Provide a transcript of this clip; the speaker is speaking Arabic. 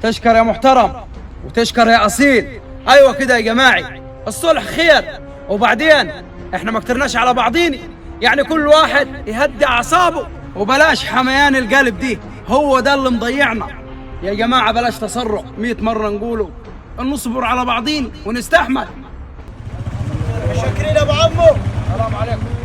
تشكر يا محترم وتشكر يا أصيل. أيوة كده يا جماعي، الصلح خير. وبعدين احنا ما كترناش على بعضين، يعني كل واحد يهدي أعصابه وبلاش حميان القلب دي، هو ده اللي مضيعنا يا جماعة. بلاش تصرخ 100 مرة نقوله، نصبر على بعضين ونستحمل. شاكرين يا ابو عمو. السلام عليكم.